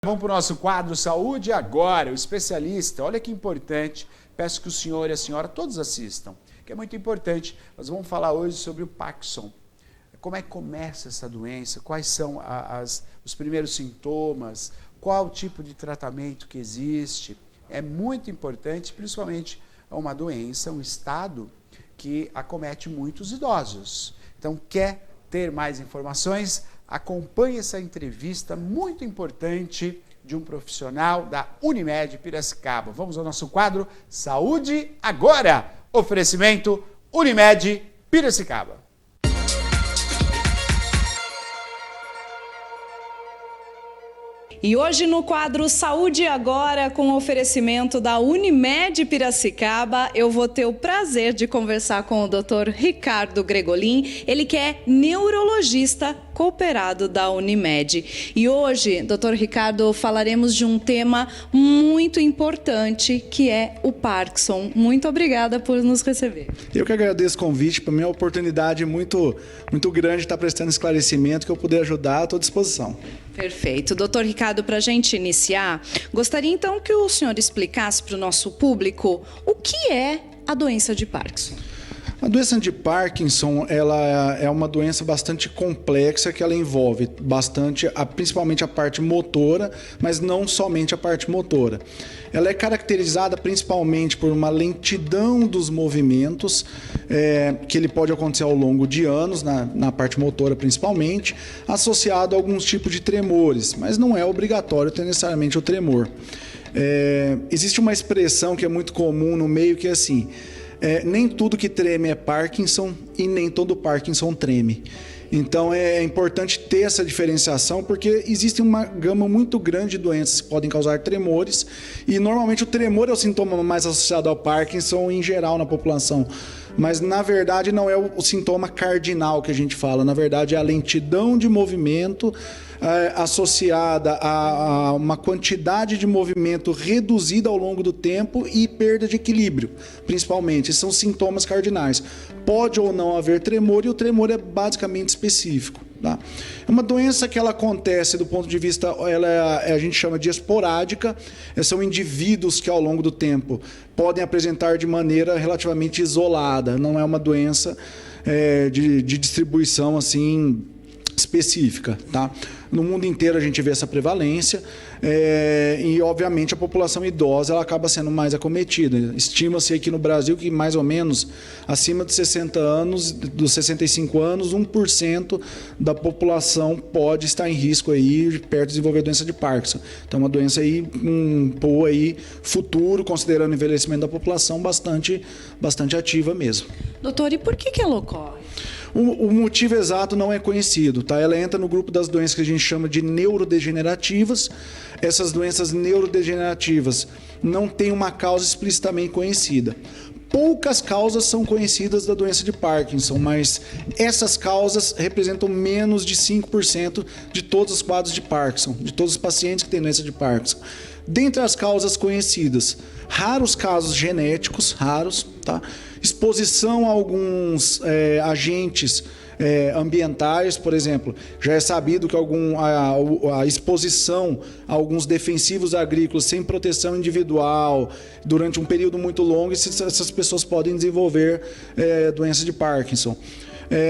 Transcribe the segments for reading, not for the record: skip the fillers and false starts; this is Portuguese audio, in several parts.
Vamos para o nosso quadro Saúde Agora, o especialista. Olha que importante, peço que o senhor e a senhora todos assistam, que é muito importante. Nós vamos falar hoje sobre o Parkinson. Como é que começa essa doença, quais são os primeiros sintomas, qual o tipo de tratamento que existe. É muito importante, principalmente uma doença, um estado que acomete muitos idosos. Então, quer ter mais informações? Acompanhe essa entrevista muito importante de um profissional da Unimed Piracicaba. Vamos ao nosso quadro Saúde Agora. Oferecimento Unimed Piracicaba. E hoje no quadro Saúde Agora, com oferecimento da Unimed Piracicaba, eu vou ter o prazer de conversar com o Dr. Ricardo Gregolin, ele que é neurologista cooperado da Unimed. E hoje, Dr. Ricardo, falaremos de um tema muito importante, que é o Parkinson. Muito obrigada por nos receber. Eu que agradeço o convite, para mim é uma oportunidade muito grande de estar prestando esclarecimento, que eu puder ajudar, estou à disposição. Perfeito. Doutor Ricardo, para a gente iniciar, gostaria então que o senhor explicasse para o nosso público o que é a doença de Parkinson. A doença de Parkinson, ela é uma doença bastante complexa, que ela envolve principalmente a parte motora, mas não somente a parte motora. Ela é caracterizada principalmente por uma lentidão dos movimentos, que ele pode acontecer ao longo de anos, na parte motora principalmente, associado a alguns tipos de tremores, mas não é obrigatório ter necessariamente o tremor. Existe uma expressão que é muito comum no meio, que é assim: nem tudo que treme é Parkinson e nem todo Parkinson treme. Então é importante ter essa diferenciação, porque existe uma gama muito grande de doenças que podem causar tremores, e normalmente o tremor é o sintoma mais associado ao Parkinson em geral na população. Mas na verdade não é o sintoma cardinal que a gente fala, na verdade é a lentidão de movimento associada a uma quantidade de movimento reduzida ao longo do tempo e perda de equilíbrio, principalmente. Esses são sintomas cardinais. Pode ou não haver tremor, e o tremor é basicamente específico. Tá? É uma doença que ela acontece do ponto de vista, a gente chama de esporádica. São indivíduos que ao longo do tempo podem apresentar de maneira relativamente isolada. Não é uma doença de distribuição assim específica, tá? No mundo inteiro a gente vê essa prevalência, e obviamente a população idosa ela acaba sendo mais acometida. Estima-se aqui no Brasil que mais ou menos acima de 60 anos, dos 65 anos, 1% da população pode estar em risco aí, perto de desenvolver a doença de Parkinson. Então é uma doença aí, futuro, considerando o envelhecimento da população, bastante ativa mesmo. Doutor, e por que ela ocorre? O motivo exato não é conhecido, tá? Ela entra no grupo das doenças que a gente chama de neurodegenerativas. Essas doenças neurodegenerativas não têm uma causa explicitamente conhecida. Poucas causas são conhecidas da doença de Parkinson, mas essas causas representam menos de 5% de todos os quadros de Parkinson, de todos os pacientes que têm doença de Parkinson. Dentre as causas conhecidas, raros casos genéticos, tá? Exposição a alguns agentes ambientais, por exemplo. Já é sabido que a exposição a alguns defensivos agrícolas sem proteção individual durante um período muito longo, essas pessoas podem desenvolver doença de Parkinson.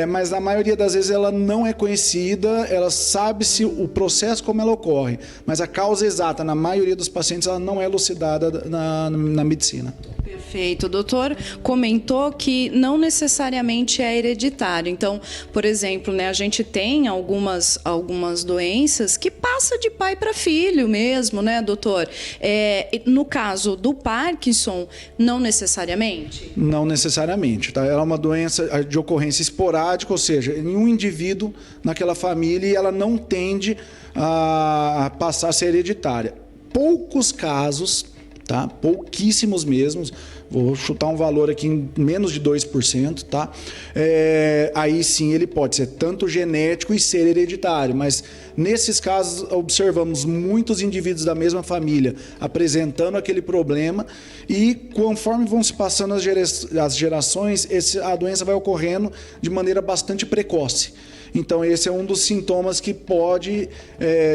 Mas na maioria das vezes ela não é conhecida, ela sabe-se o processo como ela ocorre, mas a causa exata, na maioria dos pacientes, ela não é elucidada na medicina. Perfeito. O doutor comentou que não necessariamente é hereditário. Então, por exemplo, a gente tem algumas doenças que passa de pai para filho mesmo, né, doutor? No caso do Parkinson, não necessariamente? Não necessariamente, tá? Ela é uma doença de ocorrência esporádica, ou seja, em um indivíduo naquela família, e ela não tende a passar a ser hereditária. Poucos casos, tá? Pouquíssimos mesmo, vou chutar um valor aqui em menos de 2%, tá? Aí sim ele pode ser tanto genético e ser hereditário, mas nesses casos observamos muitos indivíduos da mesma família apresentando aquele problema, e conforme vão se passando as gerações, a doença vai ocorrendo de maneira bastante precoce. Então, esse é um dos sintomas que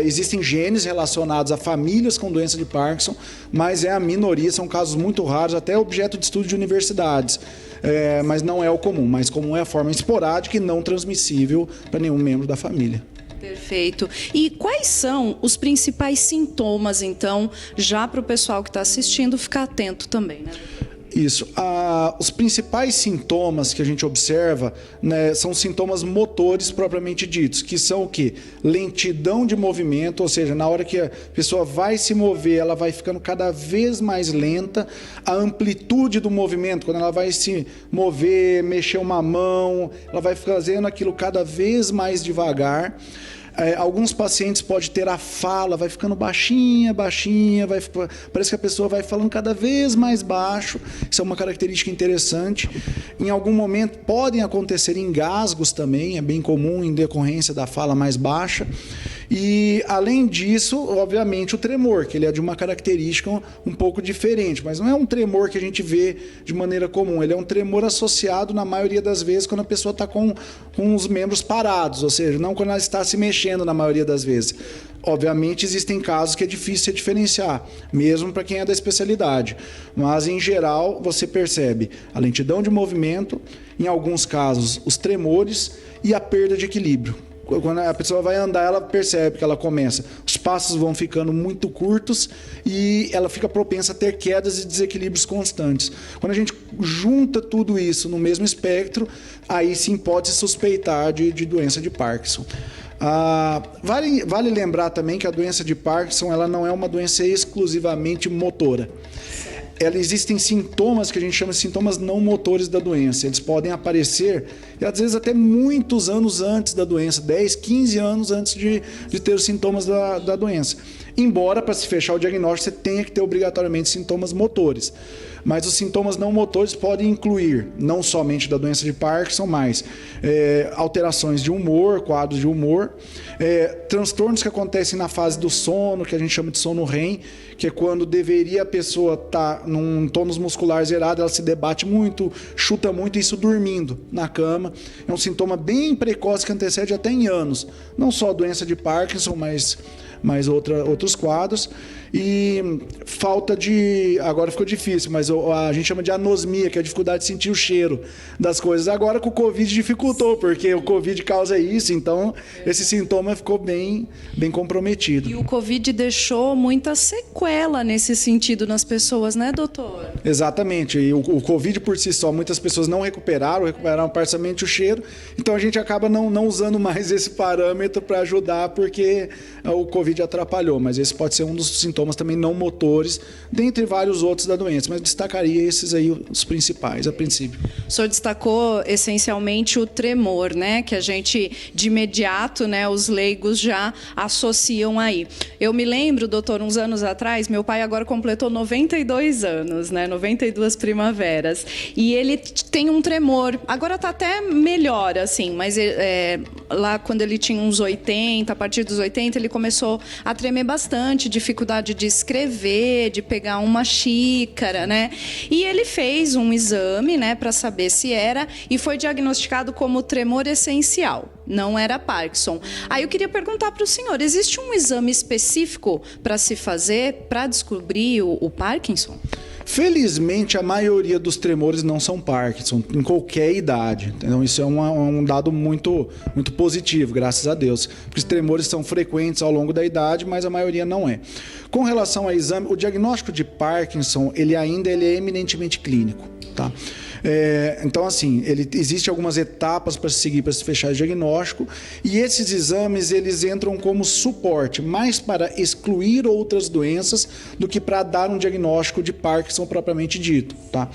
existem genes relacionados a famílias com doença de Parkinson, mas é a minoria, são casos muito raros, até objeto de estudo de universidades. Mas não é o comum. Mais comum é a forma esporádica e não transmissível para nenhum membro da família. Perfeito. E quais são os principais sintomas, então, já para o pessoal que está assistindo ficar atento também, né? Isso. Os principais sintomas que a gente observa, né, são sintomas motores propriamente ditos, que são o quê? Lentidão de movimento, ou seja, na hora que a pessoa vai se mover, ela vai ficando cada vez mais lenta. A amplitude do movimento, quando ela vai se mover, mexer uma mão, ela vai fazendo aquilo cada vez mais devagar. Alguns pacientes podem ter a fala, vai ficando baixinha, parece que a pessoa vai falando cada vez mais baixo. Isso é uma característica interessante. Em algum momento podem acontecer engasgos também, é bem comum em decorrência da fala mais baixa. E, além disso, obviamente, o tremor, que ele é de uma característica um pouco diferente, mas não é um tremor que a gente vê de maneira comum, ele é um tremor associado, na maioria das vezes, quando a pessoa está com os membros parados, ou seja, não quando ela está se mexendo, na maioria das vezes. Obviamente, existem casos que é difícil de diferenciar, mesmo para quem é da especialidade, mas, em geral, você percebe a lentidão de movimento, em alguns casos, os tremores e a perda de equilíbrio. Quando a pessoa vai andar, ela percebe que ela começa, os passos vão ficando muito curtos e ela fica propensa a ter quedas e desequilíbrios constantes. Quando a gente junta tudo isso no mesmo espectro, aí sim pode se suspeitar de doença de Parkinson. Vale lembrar também que a doença de Parkinson ela não é uma doença exclusivamente motora. Existem sintomas que a gente chama de sintomas não motores da doença. Eles podem aparecer, e às vezes até muitos anos antes da doença, 10, 15 anos antes de ter os sintomas da doença. Embora, para se fechar o diagnóstico, você tenha que ter obrigatoriamente sintomas motores. Mas os sintomas não motores podem incluir, não somente da doença de Parkinson, mas alterações de humor, quadros de humor, transtornos que acontecem na fase do sono, que a gente chama de sono REM, que é quando deveria a pessoa estar num tônus muscular zerado, ela se debate muito, chuta muito, isso dormindo na cama. É um sintoma bem precoce que antecede até em anos. Não só a doença de Parkinson, mas outros quadros. E falta de... Agora ficou difícil, mas a gente chama de anosmia, que é a dificuldade de sentir o cheiro das coisas. Agora com o Covid dificultou, porque o Covid causa isso, então esse sintoma ficou bem comprometido. E o Covid deixou muita sequela nesse sentido nas pessoas, né, doutor? Exatamente. E o Covid por si só, muitas pessoas não recuperaram parcialmente o cheiro, então a gente acaba não usando mais esse parâmetro para ajudar, porque o Covid atrapalhou, mas esse pode ser um dos sintomas também não motores, dentre vários outros da doença, mas destacaria esses aí os principais, a princípio. O senhor destacou essencialmente o tremor, né, que a gente de imediato, né, os leigos já associam aí. Eu me lembro, doutor, uns anos atrás, meu pai agora completou 92 anos, né, 92 primaveras, e ele tem um tremor, agora está até melhor, assim, mas lá quando ele tinha uns 80, a partir dos 80, ele começou a tremer bastante, dificuldade de escrever, de pegar uma xícara, né? E ele fez um exame, né, para saber se era, e foi diagnosticado como tremor essencial. Não era Parkinson. Aí eu queria perguntar para o senhor, existe um exame específico para se fazer para descobrir o Parkinson? Felizmente, a maioria dos tremores não são Parkinson, em qualquer idade. Então, isso é um dado muito, muito positivo, graças a Deus. Porque os tremores são frequentes ao longo da idade, mas a maioria não é. Com relação ao exame, o diagnóstico de Parkinson, ele é eminentemente clínico, tá? Então, assim, existe algumas etapas para se seguir para se fechar o diagnóstico, e esses exames eles entram como suporte, mais para excluir outras doenças do que para dar um diagnóstico de Parkinson propriamente dito, tá?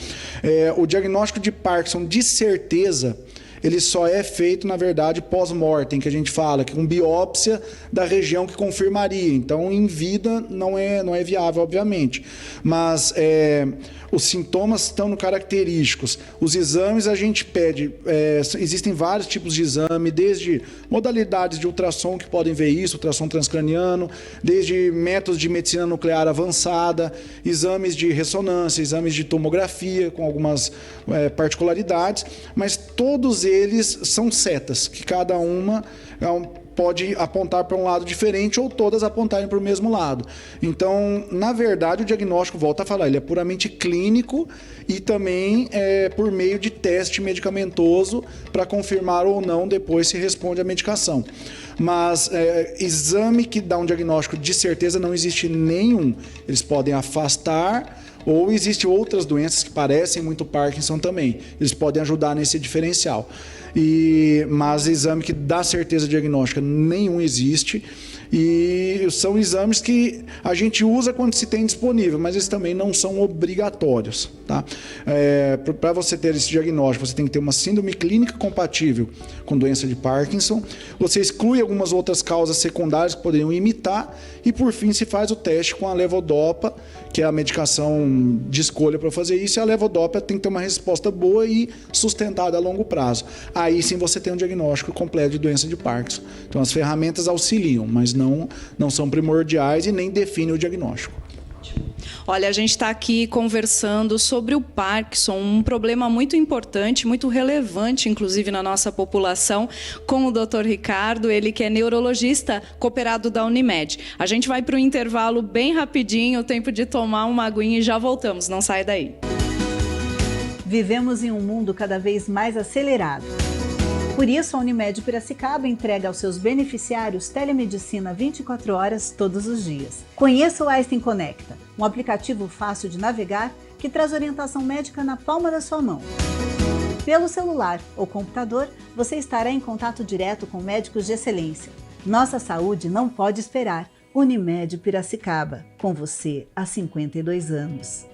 O diagnóstico de Parkinson, de certeza, ele só é feito, na verdade, pós-mortem, que a gente fala, que com biópsia da região que confirmaria. Então, em vida, não é viável, obviamente. Mas os sintomas estão característicos. Os exames a gente pede, existem vários tipos de exame, desde modalidades de ultrassom que podem ver isso, ultrassom transcraniano, desde métodos de medicina nuclear avançada, exames de ressonância, exames de tomografia, com algumas particularidades, mas todos eles são setas, que cada uma pode apontar para um lado diferente ou todas apontarem para o mesmo lado. Então, na verdade, o diagnóstico, volta a falar, ele é puramente clínico e também por meio de teste medicamentoso para confirmar ou não depois se responde à medicação. Mas exame que dá um diagnóstico de certeza não existe nenhum. Eles podem afastar ou existem outras doenças que parecem muito Parkinson também. Eles podem ajudar nesse diferencial. Mas exame que dá certeza diagnóstica nenhum existe, e são exames que a gente usa quando se tem disponível, mas eles também não são obrigatórios, tá? Para você ter esse diagnóstico, você tem que ter uma síndrome clínica compatível com doença de Parkinson, você exclui algumas outras causas secundárias que poderiam imitar, e por fim se faz o teste com a levodopa, que é a medicação de escolha para fazer isso, e a levodopa tem que ter uma resposta boa e sustentada a longo prazo. Aí sim você tem um diagnóstico completo de doença de Parkinson. Então as ferramentas auxiliam, mas não são primordiais e nem definem o diagnóstico. Olha, a gente está aqui conversando sobre o Parkinson, um problema muito importante, muito relevante, inclusive, na nossa população, com o Dr. Ricardo, ele que é neurologista cooperado da Unimed. A gente vai para um intervalo bem rapidinho, tempo de tomar uma aguinha e já voltamos, não sai daí. Vivemos em um mundo cada vez mais acelerado. Por isso, a Unimed Piracicaba entrega aos seus beneficiários telemedicina 24 horas todos os dias. Conheça o Einstein Conecta, um aplicativo fácil de navegar que traz orientação médica na palma da sua mão. Pelo celular ou computador, você estará em contato direto com médicos de excelência. Nossa saúde não pode esperar. Unimed Piracicaba, com você há 52 anos.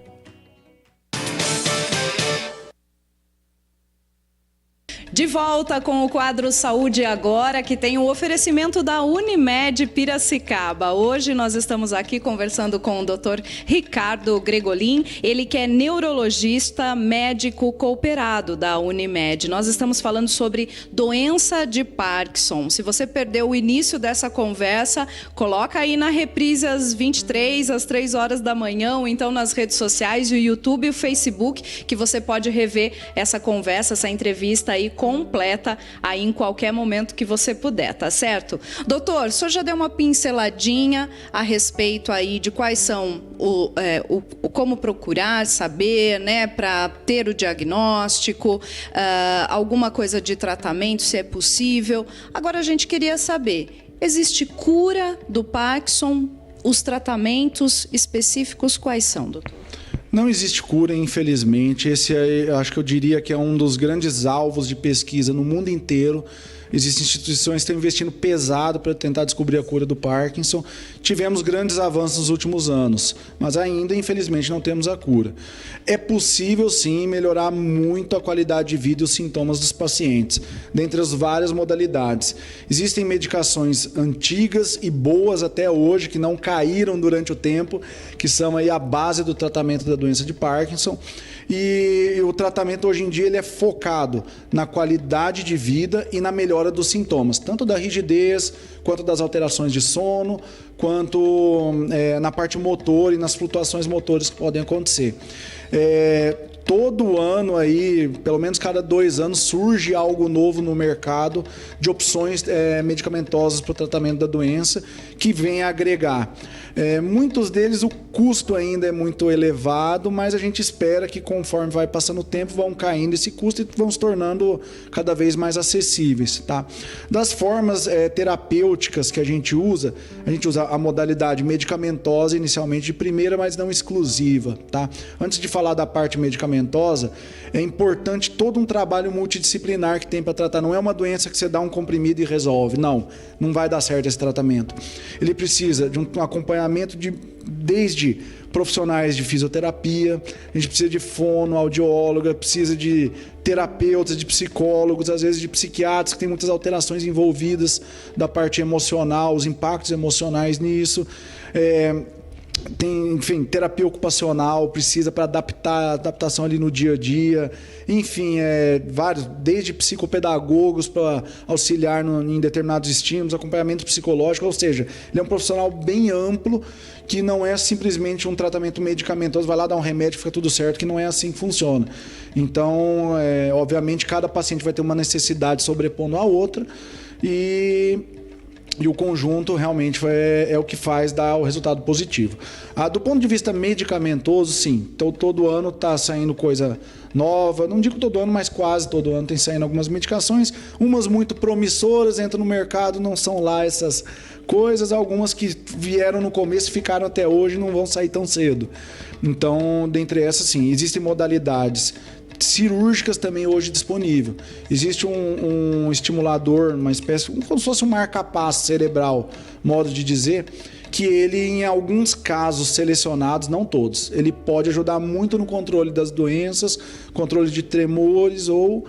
De volta com o quadro Saúde Agora, que tem o oferecimento da Unimed Piracicaba. Hoje nós estamos aqui conversando com o Dr. Ricardo Gregolin, ele que é neurologista médico cooperado da Unimed. Nós estamos falando sobre doença de Parkinson. Se você perdeu o início dessa conversa, coloca aí na reprise às 23, às 3 horas da manhã, ou então nas redes sociais, o YouTube e o Facebook, que você pode rever essa conversa, essa entrevista aí completa aí em qualquer momento que você puder, tá certo? Doutor, o senhor já deu uma pinceladinha a respeito aí de quais são como procurar, saber, né, para ter o diagnóstico, alguma coisa de tratamento, se é possível. Agora a gente queria saber, existe cura do Parkinson? Os tratamentos específicos quais são, doutor? Não existe cura, infelizmente. Esse acho que eu diria que é um dos grandes alvos de pesquisa no mundo inteiro. Existem instituições que estão investindo pesado para tentar descobrir a cura do Parkinson. Tivemos grandes avanços nos últimos anos, mas ainda, infelizmente, não temos a cura. É possível, sim, melhorar muito a qualidade de vida e os sintomas dos pacientes, dentre as várias modalidades. Existem medicações antigas e boas até hoje, que não caíram durante o tempo, que são aí a base do tratamento da doença de Parkinson. E o tratamento hoje em dia ele é focado na qualidade de vida e na melhora dos sintomas, tanto da rigidez, quanto das alterações de sono, quanto na parte motor e nas flutuações motoras que podem acontecer. Todo ano aí, pelo menos cada 2 anos, surge algo novo no mercado de opções medicamentosas para o tratamento da doença que vem a agregar. Muitos deles o custo ainda é muito elevado, mas a gente espera que conforme vai passando o tempo vão caindo esse custo e vão se tornando cada vez mais acessíveis, tá? Das formas terapêuticas que a gente usa a modalidade medicamentosa inicialmente de primeira, mas não exclusiva, tá? Antes de falar da parte medicamentosa, é importante todo um trabalho multidisciplinar que tem para tratar. Não é uma doença que você dá um comprimido e resolve. Não vai dar certo esse tratamento. Ele precisa de um acompanhamento desde profissionais de fisioterapia, a gente precisa de fonoaudióloga, precisa de terapeutas, de psicólogos, às vezes de psiquiatras, que tem muitas alterações envolvidas da parte emocional, os impactos emocionais nisso. tem, enfim, terapia ocupacional, precisa para adaptação ali no dia a dia, enfim, vários, desde psicopedagogos para auxiliar em determinados estímulos, acompanhamento psicológico, ou seja, ele é um profissional bem amplo, que não é simplesmente um tratamento medicamentoso, vai lá dar um remédio e fica tudo certo, que não é assim que funciona. Então, obviamente, cada paciente vai ter uma necessidade sobrepondo a outra, e o conjunto realmente é o que faz dar o resultado positivo. Do ponto de vista medicamentoso, sim. Então, todo ano está saindo coisa nova. Não digo todo ano, mas quase todo ano tem saindo algumas medicações. Umas muito promissoras, entram no mercado, não são lá essas coisas. Algumas que vieram no começo, ficaram até hoje, não vão sair tão cedo. Então, dentre essas, sim, existem modalidades cirúrgicas também hoje disponível. Existe um estimulador, uma espécie, como se fosse um marca-passo cerebral, modo de dizer, que ele, em alguns casos selecionados, não todos, ele pode ajudar muito no controle das doenças, controle de tremores ou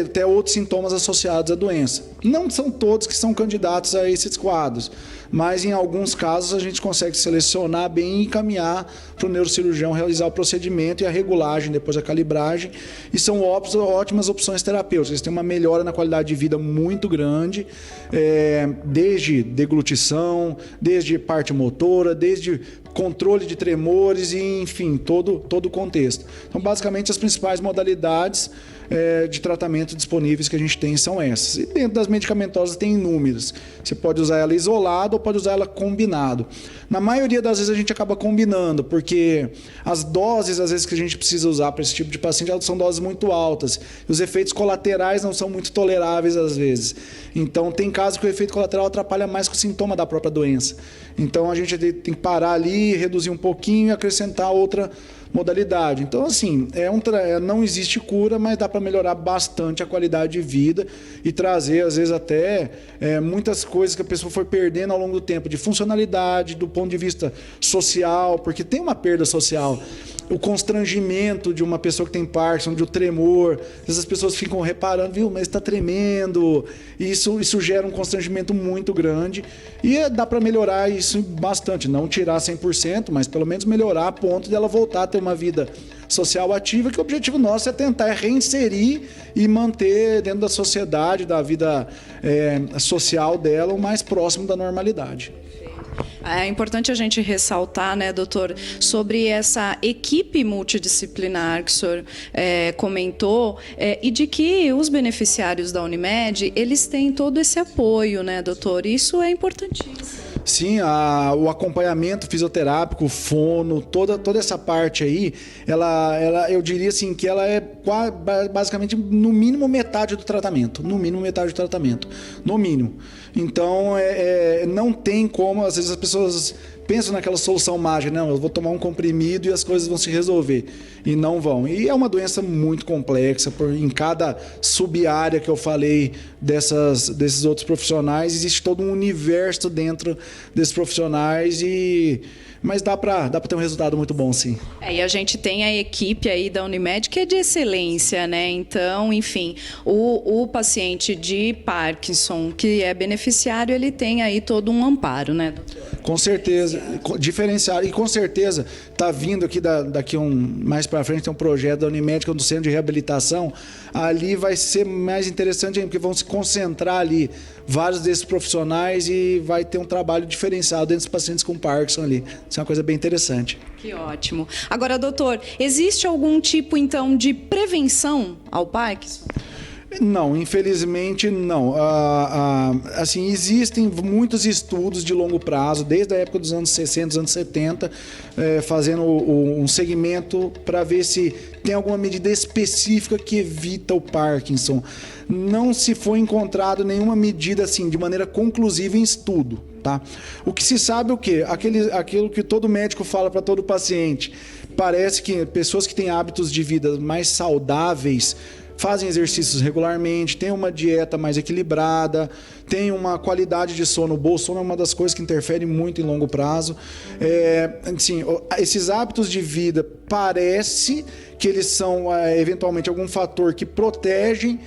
até outros sintomas associados à doença. Não são todos que são candidatos a esses quadros, mas em alguns casos a gente consegue selecionar bem e encaminhar para o neurocirurgião realizar o procedimento e a regulagem, depois a calibragem, e são ótimas opções terapêuticas. Eles têm uma melhora na qualidade de vida muito grande, desde deglutição, desde parte motora, desde controle de tremores e, enfim, todo o contexto. Então, basicamente, as principais modalidades de tratamento disponíveis que a gente tem são essas. E dentro das medicamentosas tem inúmeras. Você pode usar ela isolada ou pode usar ela combinado. Na maioria das vezes a gente acaba combinando, porque as doses, às vezes, que a gente precisa usar para esse tipo de paciente, elas são doses muito altas. E os efeitos colaterais não são muito toleráveis, às vezes. Então, tem casos que o efeito colateral atrapalha mais que o sintoma da própria doença. Então, a gente tem que parar ali, reduzir um pouquinho e acrescentar outra modalidade. Então, assim, não existe cura, mas dá para melhorar bastante a qualidade de vida e trazer, às vezes, até muitas coisas que a pessoa foi perdendo ao longo do tempo, de funcionalidade, do ponto de vista social, porque tem uma perda social. O constrangimento de uma pessoa que tem Parkinson, de o tremor, às vezes as pessoas ficam reparando, viu, mas está tremendo, e isso gera um constrangimento muito grande, e dá para melhorar isso bastante, não tirar 100%, mas pelo menos melhorar a ponto de ela voltar a ter uma vida social ativa, que o objetivo nosso é tentar reinserir e manter dentro da sociedade, da vida social dela, o mais próximo da normalidade. É importante a gente ressaltar, né, doutor, sobre essa equipe multidisciplinar que o senhor comentou, e de que os beneficiários da Unimed, eles têm todo esse apoio, né, doutor? Isso é importantíssimo. Sim, o acompanhamento fisioterápico, fono, toda essa parte aí, eu diria assim que ela é basicamente no mínimo metade do tratamento. No mínimo metade do tratamento. No mínimo. Então, não tem como, às vezes as pessoas pensam naquela solução mágica, não, eu vou tomar um comprimido e as coisas vão se resolver. E não vão. E é uma doença muito complexa, em cada sub-área que eu falei desses outros profissionais, existe todo um universo dentro desses profissionais, mas dá para ter um resultado muito bom, sim. E a gente tem a equipe aí da Unimed que é de excelência, né? Então, enfim, o paciente de Parkinson que é beneficiário, ele tem aí todo um amparo, né, doutor? Com certeza, diferenciado. E com certeza está vindo aqui mais para frente, tem um projeto da Unimed, que é do Centro de Reabilitação. Ali vai ser mais interessante ainda, porque vão se concentrar ali vários desses profissionais e vai ter um trabalho diferenciado entre os pacientes com Parkinson ali. Isso é uma coisa bem interessante. Que ótimo. Agora, doutor, existe algum tipo, então, de prevenção ao Parkinson? Não, infelizmente não. Assim, existem muitos estudos de longo prazo, desde a época dos anos 60, dos anos 70, fazendo um segmento para ver se tem alguma medida específica que evita o Parkinson. Não se foi encontrado nenhuma medida assim, de maneira conclusiva em estudo. Tá? O que se sabe é o quê? Aquilo que todo médico fala para todo paciente. Parece que pessoas que têm hábitos de vida mais saudáveis fazem exercícios regularmente, têm uma dieta mais equilibrada, têm uma qualidade de sono boa. O sono é uma das coisas que interfere muito em longo prazo. Assim, esses hábitos de vida parece que eles são eventualmente algum fator que protegem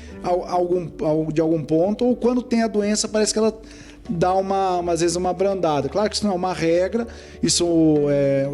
de algum ponto, ou quando tem a doença parece que ela dá às vezes uma abrandada. Claro que isso não é uma regra, isso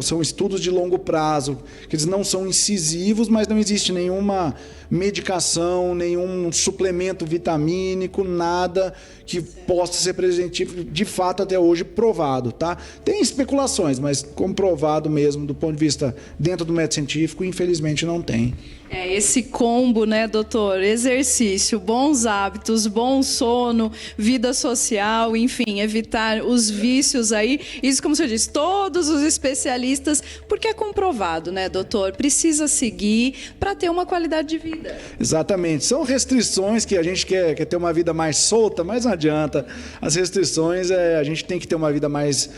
são estudos de longo prazo, que eles não são incisivos, mas não existe nenhuma medicação, nenhum suplemento vitamínico, nada que possa ser preventivo, de fato até hoje provado, tá? Tem especulações, mas comprovado mesmo do ponto de vista dentro do método científico, infelizmente não tem. Esse combo, né, doutor? Exercício, bons hábitos, bom sono, vida social, enfim, evitar os vícios aí. Isso, como você disse, todos os especialistas, porque é comprovado, né, doutor? Precisa seguir para ter uma qualidade de vida. Exatamente. São restrições que a gente quer ter uma vida mais solta, mas não adianta. As restrições, a gente tem que ter uma vida mais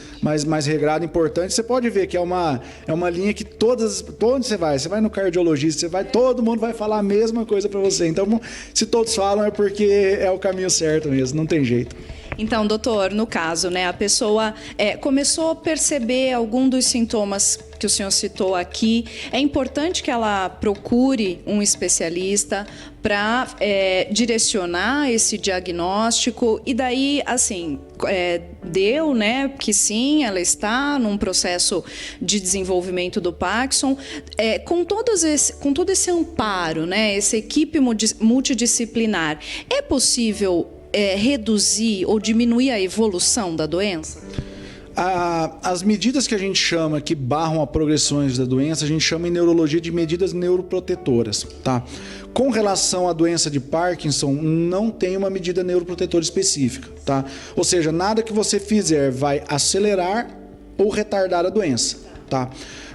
regrada, importante. Você pode ver que é uma linha que todos você vai no cardiologista, todo mundo vai falar a mesma coisa para você. Então, se todos falam é porque é o caminho certo mesmo, não tem jeito. Então, doutor, no caso, né, a pessoa começou a perceber algum dos sintomas que o senhor citou aqui, é importante que ela procure um especialista para direcionar esse diagnóstico e daí, assim, deu, né, que sim, ela está num processo de desenvolvimento do Parkinson, com todo esse amparo, né, essa equipe multidisciplinar, é possível reduzir ou diminuir a evolução da doença? As medidas que a gente chama que barram as progressões da doença, a gente chama em neurologia de medidas neuroprotetoras, tá? Com relação à doença de Parkinson, não tem uma medida neuroprotetora específica, tá? Ou seja, nada que você fizer vai acelerar ou retardar a doença, tá?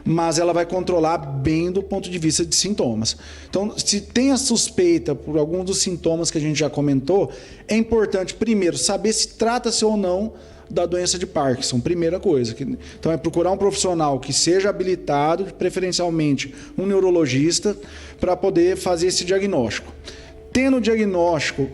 Mas ela vai controlar bem do ponto de vista de sintomas. Então, se tem a suspeita por algum dos sintomas que a gente já comentou, é importante, primeiro, saber se trata-se ou não da doença de Parkinson, primeira coisa. Então, é procurar um profissional que seja habilitado, preferencialmente um neurologista, para poder fazer esse diagnóstico. Tendo o diagnóstico,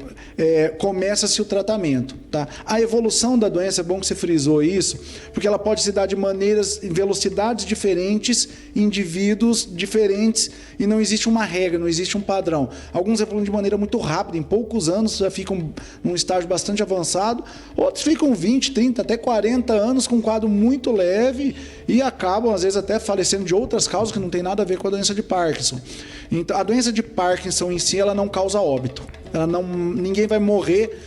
começa-se o tratamento, tá? A evolução da doença, é bom que você frisou isso, porque ela pode se dar de maneiras, em velocidades diferentes, indivíduos diferentes, e não existe uma regra, não existe um padrão. Alguns evoluem de maneira muito rápida, em poucos anos já ficam num estágio bastante avançado, outros ficam 20, 30, até 40 anos com um quadro muito leve e acabam, às vezes, até falecendo de outras causas que não tem nada a ver com a doença de Parkinson. Então, a doença de Parkinson em si, ela não causa óbito. Ninguém vai morrer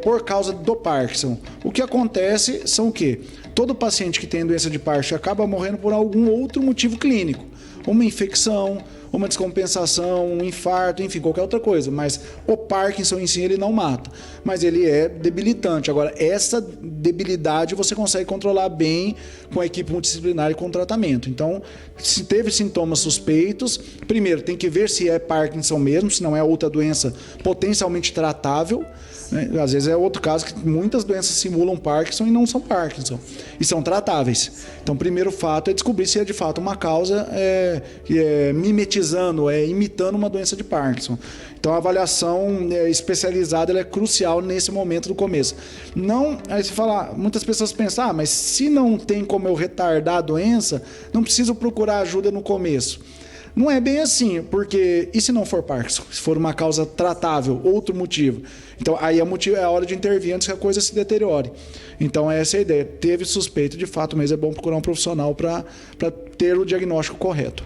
por causa do Parkinson. O que acontece são o quê? Todo paciente que tem doença de Parkinson acaba morrendo por algum outro motivo clínico. Uma infecção, uma descompensação, um infarto, enfim, qualquer outra coisa. Mas o Parkinson em si ele não mata, mas ele é debilitante. Agora, essa debilidade você consegue controlar bem com a equipe multidisciplinar e com o tratamento. Então, se teve sintomas suspeitos, primeiro tem que ver se é Parkinson mesmo, se não é outra doença potencialmente tratável. Às vezes é outro caso que muitas doenças simulam Parkinson e não são Parkinson, e são tratáveis. Então, o primeiro fato é descobrir se é de fato uma causa mimetizando, imitando uma doença de Parkinson. Então, a avaliação especializada ela é crucial nesse momento do começo. Não, aí você fala, muitas pessoas pensam, mas se não tem como eu retardar a doença, não preciso procurar ajuda no começo. Não é bem assim, porque e se não for Parkinson? Se for uma causa tratável, outro motivo? Então, aí é a hora de intervir antes que a coisa se deteriore. Então, essa é a ideia. Teve suspeito, de fato, mas é bom procurar um profissional para ter o diagnóstico correto.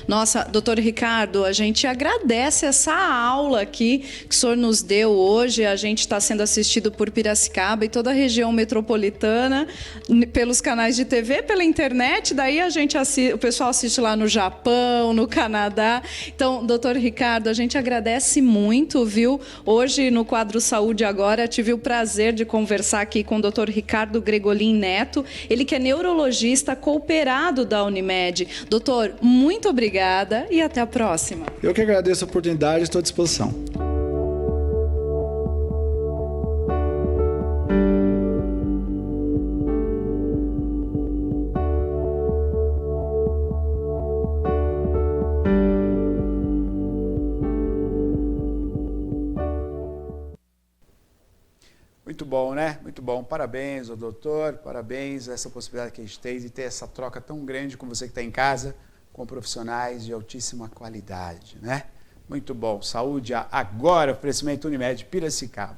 Nossa, doutor Ricardo, a gente agradece essa aula aqui que o senhor nos deu hoje. A gente está sendo assistido por Piracicaba e toda a região metropolitana, pelos canais de TV, pela internet. Daí o pessoal assiste lá no Japão, no Canadá. Então, doutor Ricardo, a gente agradece muito, viu? Hoje, no quadro Saúde Agora, tive o prazer de conversar aqui com o doutor Ricardo Gregolin Neto. Ele que é neurologista cooperado da Unimed. Doutor, muito obrigada e até a próxima. Eu que agradeço a oportunidade, estou à disposição. Muito bom, né? Muito bom. Parabéns ao doutor, parabéns a essa possibilidade que a gente tem de ter essa troca tão grande com você que está em casa, com profissionais de altíssima qualidade, né? Muito bom. Saúde agora, oferecimento Unimed Piracicaba.